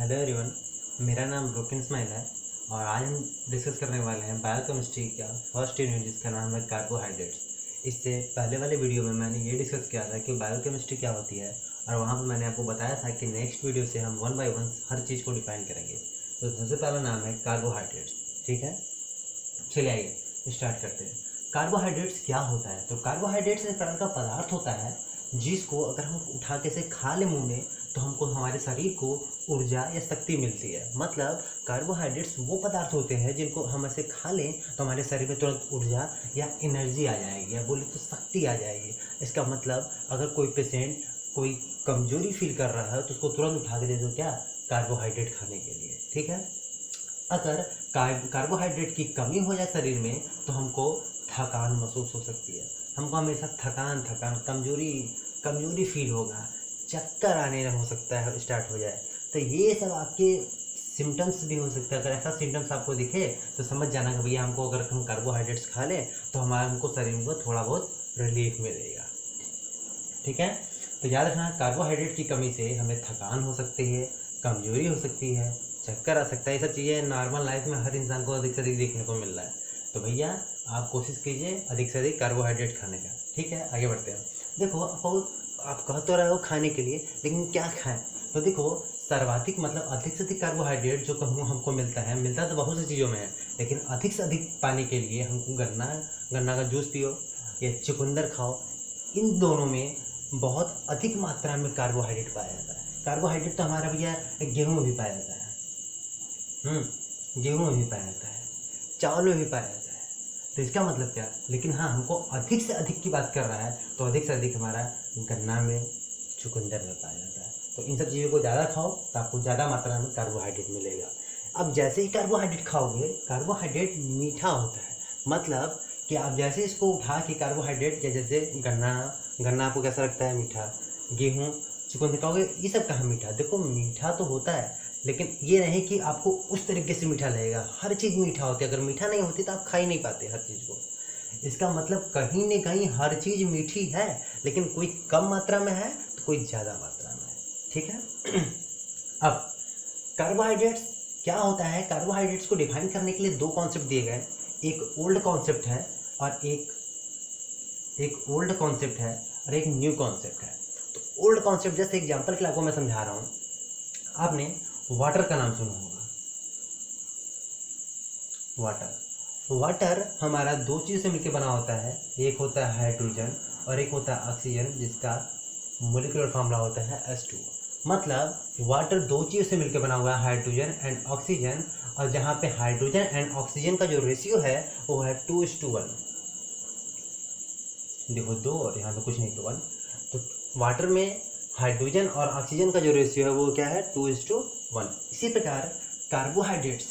Hello everyone, मेरा नाम broken Ismail है और आज हम डिस्कस करने वाले हैं बायोकेमिस्ट्री का फर्स्ट यूनिट जिसका नाम है कार्बोहाइड्रेट्स। इससे पहले वाले वीडियो में मैंने ये डिस्कस किया था कि बायोकेमिस्ट्री क्या होती है और वहाँ पर मैंने आपको बताया था कि नेक्स्ट वीडियो से हम वन बाय वन हर चीज़ को डिफाइन करेंगे। तो सबसे पहला नाम है कार्बोहाइड्रेट्स। ठीक है, चलिए आइए स्टार्ट करते हैं। कार्बोहाइड्रेट्स क्या होता है? तो कार्बोहाइड्रेट्स एक तरह का पदार्थ होता है जिसको अगर हम उठा के से खा ले मुँह में तो हमको हमारे शरीर को ऊर्जा या शक्ति मिलती है। मतलब कार्बोहाइड्रेट्स वो पदार्थ होते हैं जिनको हम ऐसे खा लें तो हमारे शरीर में तुरंत ऊर्जा या एनर्जी आ जाएगी, या बोले तो शक्ति आ जाएगी। इसका मतलब अगर कोई पेशेंट कोई कमजोरी फील कर रहा है तो उसको तुरंत उठा के दे दो क्या, कार्बोहाइड्रेट खाने के लिए। ठीक है, अगर कार्बोहाइड्रेट की कमी हो जाए शरीर में तो हमको थकान महसूस हो सकती है, हमको हमेशा थकान कमजोरी फील होगा, चक्कर आने हो सकता है स्टार्ट हो जाए। तो ये सब आपके सिम्टम्स भी हो सकता है। अगर ऐसा सिम्टम्स आपको दिखे तो समझ जाना कि भैया हमको अगर हम कार्बोहाइड्रेट्स खा लें तो हमको शरीर को थोड़ा बहुत रिलीफ मिलेगा। ठीक है, तो याद रखना कार्बोहाइड्रेट की कमी से हमें थकान हो सकती है, कमजोरी हो सकती है, चक्कर आ सकता है। ये सब चीज़ें नॉर्मल लाइफ में हर इंसान को अधिक से अधिक देखने को मिल रहा है। तो भैया आप कोशिश कीजिए अधिक से अधिक कार्बोहाइड्रेट खाने का। ठीक है, आगे बढ़ते हैं। देखो आप कह तो रहे हो खाने के लिए, लेकिन क्या खाएं? तो देखो सर्वाधिक मतलब अधिक से अधिक कार्बोहाइड्रेट जो कहूँ हमको मिलता तो बहुत सी चीज़ों में है, लेकिन अधिक से अधिक पाने के लिए हमको गन्ना का जूस पियो या चुकंदर खाओ। इन दोनों में बहुत अधिक मात्रा में कार्बोहाइड्रेट पाया जाता है। कार्बोहाइड्रेट तो हमारा भैया गेहूँ में भी पाया जाता है, गेहूँ में भी पाया जाता है, चावल में भी पाया जाता है। तो इसका मतलब क्या? लेकिन हाँ, हमको अधिक से अधिक की बात कर रहा है तो अधिक से अधिक हमारा गन्ना में, चुकंदर में पाया जाता है। तो इन सब चीज़ों को ज़्यादा खाओ तो आपको ज़्यादा मात्रा में कार्बोहाइड्रेट मिलेगा। अब जैसे ही कार्बोहाइड्रेट खाओगे, कार्बोहाइड्रेट मीठा होता है। मतलब कि आप जैसे इसको उठा के कार्बोहाइड्रेट, या जैसे गन्ना आपको कैसा लगता है? मीठा। गेहूँ, चुकंदर खाओगे, ये सब कहाँ मीठा? देखो मीठा तो होता है, लेकिन ये नहीं कि आपको उस तरीके से मीठा लगेगा। हर चीज़ मीठा होती है, अगर मीठा नहीं होती तो आप खा ही नहीं पाते हर चीज़ को। इसका मतलब कहीं न कहीं हर चीज़ मीठी है, लेकिन कोई कम मात्रा में है तो कोई ज़्यादा मात्रा में है। ठीक है अब कार्बोहाइड्रेट्स क्या होता है? कार्बोहाइड्रेट्स को डिफाइन करने के लिए दो कॉन्सेप्ट दिए गए। एक ओल्ड कॉन्सेप्ट है और एक ओल्ड कॉन्सेप्ट है और एक न्यू कॉन्सेप्ट है। तो ओल्ड कॉन्सेप्ट जैसे एग्जांपल के लिए आपको मैं समझा रहा हूँ। आपने वाटर का नाम सुना होगा। वाटर हमारा दो चीज़ से मिलकर बना होता है। एक होता है हाइड्रोजन और एक होता है ऑक्सीजन, जिसका मोलिकुलर फॉर्मूला होता है H2। मतलब वाटर दो चीज़ों से मिलकर बना हुआ है, हाइड्रोजन एंड ऑक्सीजन। और जहाँ पे हाइड्रोजन एंड ऑक्सीजन का जो रेशियो है वो है 2:1। देखो 2 और यहाँ पे कुछ नहीं तो 1। तो वाटर में हाइड्रोजन और ऑक्सीजन का जो रेशियो है वो क्या है? 2:1। इसी प्रकार कार्बोहाइड्रेट्स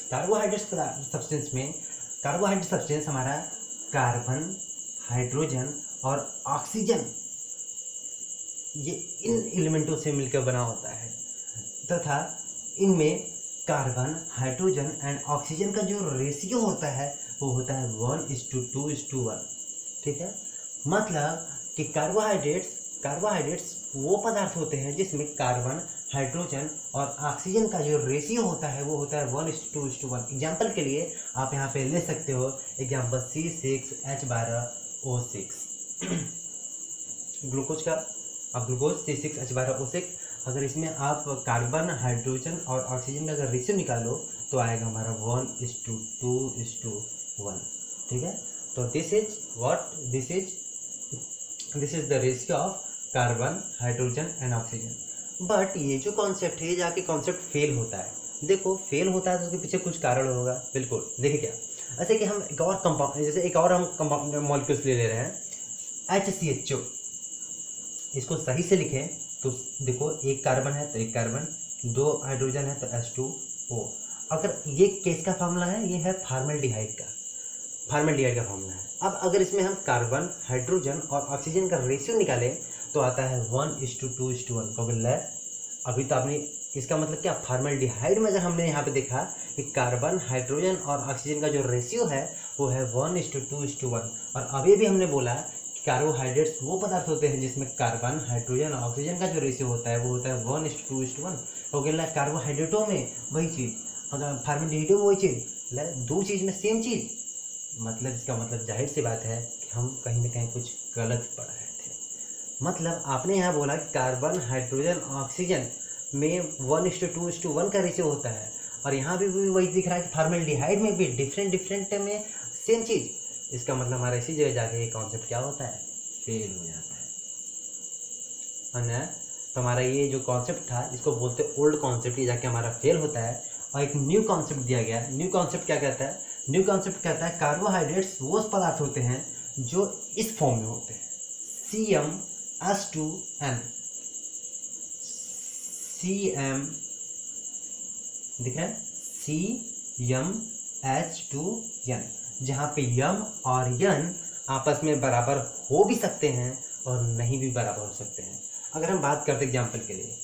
सब्सटेंस हमारा कार्बन, हाइड्रोजन और ऑक्सीजन, ये इन एलिमेंटों से मिलकर बना होता है। तथा इनमें कार्बन, हाइड्रोजन एंड ऑक्सीजन का जो रेशियो होता है वो होता है 1:2:1। ठीक है, मतलब कि कार्बोहाइड्रेट्स वो पदार्थ होते हैं जिसमें कार्बन, हाइड्रोजन और ऑक्सीजन का जो रेशियो होता है वो होता है 1:2:1। एग्जाम्पल के लिए आप यहाँ पे ले सकते हो एग्जाम्पल C6H12O6 ग्लूकोज का। अब ग्लूकोज C6H12O6, अगर इसमें आप कार्बन, हाइड्रोजन और ऑक्सीजन का अगर रेशियो निकालो तो आएगा हमारा 1:2:1। ठीक है, तो this is the ratio of carbon, hydrogen and oxygen. But ये जो कॉन्सेप्ट है जाके कॉन्सेप्ट फेल होता है। देखो फेल होता है तो उसके पीछे कुछ कारण होगा। बिल्कुल, देखिए क्या, ऐसे कि हम एक और कंपाउंड, जैसे एक और हम कंपाउंड मॉलिक्यूल्स ले रहे हैं HCHO। इसको सही से लिखें तो देखो एक कार्बन है तो एक कार्बन, दो हाइड्रोजन है तो H2O। अगर ये किसका फार्मूला है? ये है फॉर्मल्डिहाइड का फार्मूला है। अब अगर इसमें हम कार्बन, हाइड्रोजन और ऑक्सीजन का रेशियो निकालें तो आता है 1:2:1। तो अभी तो आपने इसका मतलब क्या, फॉर्मल्डिहाइड में अगर हमने यहाँ पे देखा कि कार्बन, हाइड्रोजन और ऑक्सीजन का जो रेशियो है वो है 1:2:1। और अभी भी हमने बोला कार्बोहाइड्रेट्स वो पदार्थ होते हैं जिसमें कार्बन, हाइड्रोजन और ऑक्सीजन का जो रेशियो होता है वो होता है 1:2:1। हो गया कार्बोहाइड्रेटों में वही चीज़, अगर फार्मेल्डिहाइडों में वही चीज़, दो चीज़ में सेम चीज़, मतलब इसका मतलब जाहिर सी बात है कि हम कहीं ना कहीं कुछ गलत पढ़ रहे थे। मतलब आपने यहाँ बोला कि कार्बन, हाइड्रोजन, ऑक्सीजन में 1:2:1 का रेशियो होता है, और यहाँ भी वही दिख रहा है कि फार्मेल्डिहाइड में भी डिफरेंट में सेम चीज़। इसका मतलब हमारा इसी जगह जाके ये कॉन्सेप्ट क्या होता है, फेल हो जाता है ना। तो हमारा ये जो कॉन्सेप्ट था इसको बोलते हैं ओल्ड कॉन्सेप्ट, ये जाके हमारा फेल होता है, और एक न्यू कॉन्सेप्ट दिया गया है। न्यू कॉन्सेप्ट क्या कहता है, न्यू कॉन्सेप्ट कहता है कार्बोहाइड्रेट्स वो पदार्थ होते हैं जो इस फॉर्म में होते हैं, CmH2n, CM दिख रहा है, CmH2n, जहाँ पे यम और यन आपस में बराबर हो भी सकते हैं और नहीं भी बराबर हो सकते हैं। अगर हम बात करते एग्जाम्पल के लिए,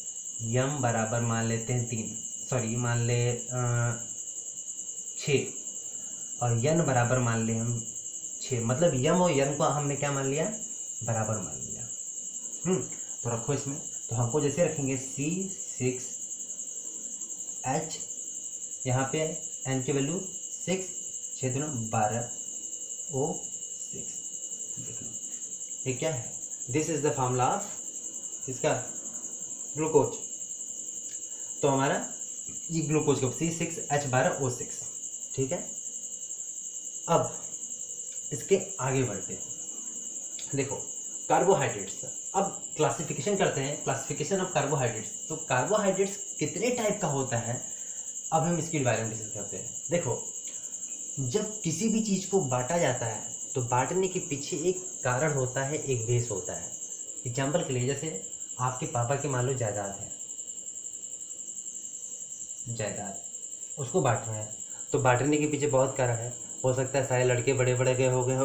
यम बराबर मान लेते हैं 3, मान ले 6, और यन बराबर मान ले हम 6, मतलब यम और यन को हमने क्या मान लिया, बराबर मान लिया। तो रखो इसमें, तो हमको जैसे रखेंगे C6H, यहाँ पे n की वैल्यू 6, 6 दूना 12 O6। ये क्या है, this is the formula of इसका ग्लूकोज। तो हमारा ये ग्लूकोज का C6H12O6, ठीक है। अब इसके आगे बढ़ते हैं, देखो कार्बोहाइड्रेट्स, अब क्लासिफिकेशन करते हैं, क्लासिफिकेशन ऑफ कार्बोहाइड्रेट्स। तो कार्बोहाइड्रेट्स कितने टाइप का होता है, अब हम इसके बारे में डिस्कस करते हैं। देखो, जब किसी भी चीज़ को बांटा जाता है तो बांटने के पीछे एक कारण होता है, एक बेस होता है। एग्जाम्पल के लिए, जैसे आपके पापा की मान लो जायदाद है, जायदाद उसको बांट रहे हैं, तो बांटने के पीछे बहुत कारण है। हो सकता है सारे लड़के बड़े बड़े हो गए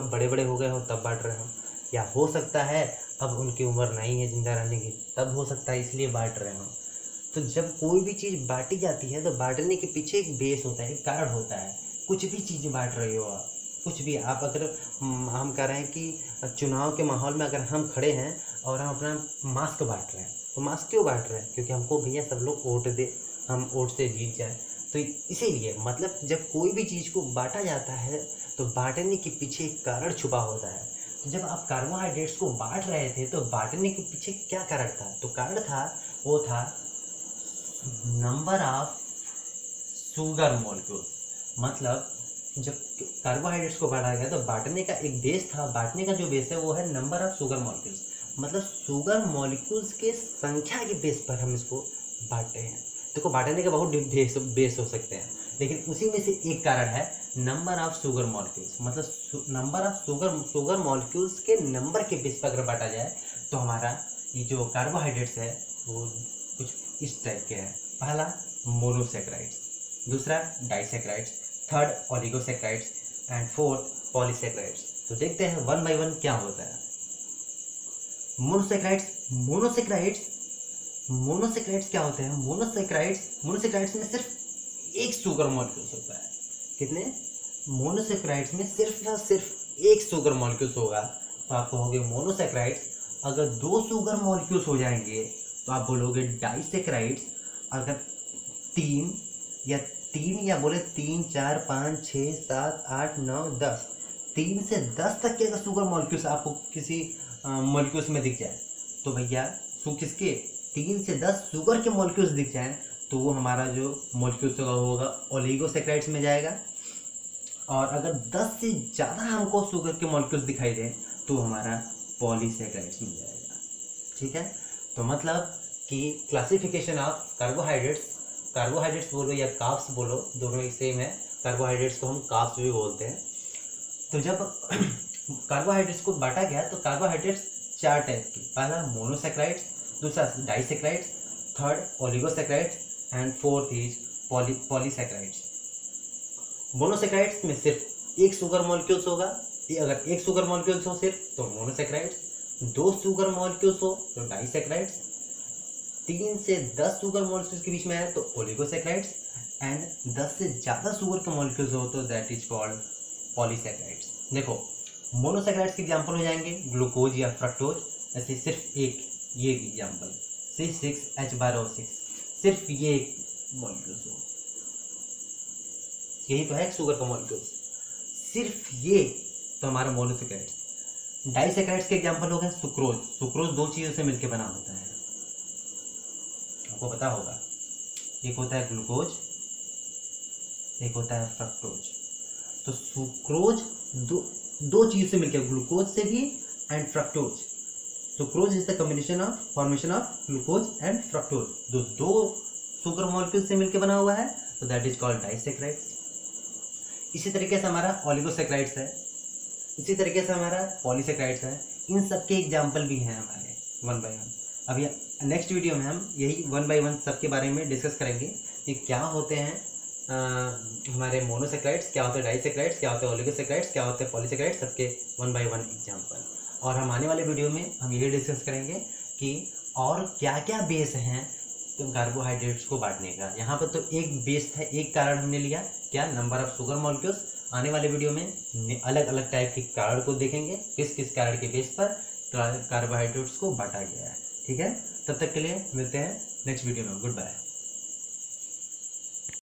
हो तब बांट रहे हो, या हो सकता है अब उनकी उम्र नहीं है जिंदा रहने की, तब हो सकता है इसलिए बांट रहे हो। तो जब कोई भी चीज़ बांटी जाती है तो बांटने के पीछे एक बेस होता है, एक कारण होता है। कुछ भी चीज़ बांट रहे हो आप, कुछ भी आप, अगर हम कह रहे हैं कि चुनाव के माहौल में अगर हम खड़े हैं और हम अपना मास्क बांट रहे हैं, तो मास्क क्यों बांट रहे हैं, क्योंकि हमको भैया सब लोग वोट दे, हम वोट से जीत जाए। तो इसीलिए मतलब जब कोई भी चीज़ को बांटा जाता है तो बांटने के पीछे एक कारण छुपा होता है। तो जब आप कार्बोहाइड्रेट्स को बांट रहे थे तो बांटने के पीछे क्या कारण था, तो कारण था वो था नंबर ऑफ शुगर मॉलिक्यूल्स। मतलब जब कार्बोहाइड्रेट्स को बांटा गया तो बांटने का एक बेस था, बांटने का जो बेस है वो है नंबर ऑफ शुगर मॉलिक्यूल्स, मतलब शुगर मॉलिक्यूल्स के संख्या के बेस पर हम इसको बांटते हैं। देखो, बांटने के बहुत बेस हो सकते हैं, लेकिन उसी में से एक कारण है नंबर ऑफ शुगर मॉलिक्यूल्स, मतलब नंबर ऑफ शुगर मॉलिक्यूल्स के नंबर के बेस पर अगर बांटा जाए तो हमारा ये जो कार्बोहाइड्रेट्स है वो कुछ इस टाइप के हैं। पहला मोनोसेक्राइड्स, दूसरा disaccharides, third oligosaccharides and fourth polysaccharides. तो देखते हैं वन बाय वन क्या होता है। मोनोसेक्राइड्स क्या होते हैं, मोनोसेक्राइड्स में सिर्फ एक शुगर मॉलिक्यूल्स होता है। कितने, मोनोसेक्राइड्स में सिर्फ एक शुगर मॉलिक्यूल्स होगा, तो आप कहोगे मोनोसेक्राइड्स। अगर 2 शुगर मॉलिक्यूल्स हो जाएंगे तो आप बोलोगे डाइसेक्राइड्स। अगर 3 या बोले 3, 4, 5, 6, 7, 8, 9, 10, 3 से 10 तक के अगर शुगर मॉलिक्यूल्स आपको किसी मॉलिक्यूल्स में दिख जाए तो भैया किसके 3 से 10 शुगर के मॉलिक्यूल्स दिख जाएं तो वो हमारा जो मॉलिक्यूल्स होगा ओलिगोसेक्राइड्स में जाएगा। और अगर 10 से ज़्यादा हमको शुगर के मॉलिक्यूल्स दिखाई दें तो हमारा पॉलीसेक्राइड्स में जाएगा। ठीक है, तो मतलब कि क्लासिफिकेशन ऑफ कार्बोहाइड्रेट्स बोलो या कार्ब्स बोलो, दोनों ही सेम है। कार्बोहाइड्रेट्स को हम कार्ब्स भी बोलते हैं। तो जब कार्बोहाइड्रेट्स को बांटा गया तो कार्बोहाइड्रेट्स 4 टाइप के, पहला मोनोसेक्राइड्स, दूसरा disaccharides, third oligosaccharides and fourth is polysaccharides. Monosaccharides में सिर्फ एक शुगर मॉलिक्यूल्स होगा, अगर एक शुगर मॉलिक्यूल्स हो सिर्फ तो मोनोसेक्राइड्स, 2 शुगर मॉलिक्यूल्स हो तो डाइसेक्राइड्स, 3 से 10 शुगर मॉलिक्यूल्स के बीच में है तो ओलिगोसेक्राइड्स एंड 10 से ज़्यादा शुगर के मॉलिक्यूल्स हो तो दैट इज कॉल्ड पॉलीसेक्राइड्स। देखो, मोनोसैकेराइड्स के एग्जाम्पल हो जाएंगे ग्लूकोज या फ्रक्टोज। ऐसे सिर्फ एक ये एग्जाम्पल C6H12O6, सिर्फ ये एक मॉलिक्यूल्स हो, यही तो है शुगर का मॉलिक्यूल, सिर्फ ये तो हमारा मोनोसैकेराइड्स। डाइसैकेराइड्स के एग्जाम्पल हो गए सुक्रोज। सुक्रोज दो चीज़ों से मिलकर बना होता है, आपको पता होगा, एक होता है ग्लूकोज, एक होता है फ्रक्टोज। तो सुक्रोज दो चीज़ से मिलकर, ग्लूकोज से भी and fructose. Sucrose is the combination of formation of glucose and fructose, दो शुगर मॉलिक्यूल से मिलकर बना हुआ है, तो दैट इज कॉल्ड डाइसैकेराइड्स। इसी तरीके से हमारा ओलिगोसैकेराइड्स है, इसी तरीके से हमारा पॉलीसैकेराइड्स है। इन सब के एग्जाम्पल भी हैं हमारे वन बाय वन। अभी नेक्स्ट वीडियो में हम यही वन बाय वन सबके बारे में डिस्कस करेंगे कि क्या होते हैं हमारे मोनोसैकेराइड्स, क्या होते हैं डाइसैकेराइड्स, क्या होते हैं ओलिगोसैकेराइड्स, क्या होते हैं पॉलीसैकेराइड्स, सबके वन बाय वन एग्जाम्पल। और हम आने वाले वीडियो में हम यही डिस्कस करेंगे कि और क्या क्या बेस हैं कार्बोहाइड्रेट्स को बांटने का। यहाँ पर तो एक बेस था, एक कारण हमने लिया, क्या, नंबर ऑफ शुगर मॉलिक्यूल्स। आने वाले वीडियो में अलग अलग टाइप के कारण को देखेंगे, किस किस कारण के बेस पर कार्बोहाइड्रेट्स को बांटा गया है। ठीक है, तब तक के लिए मिलते हैं नेक्स्ट वीडियो में। Good bye.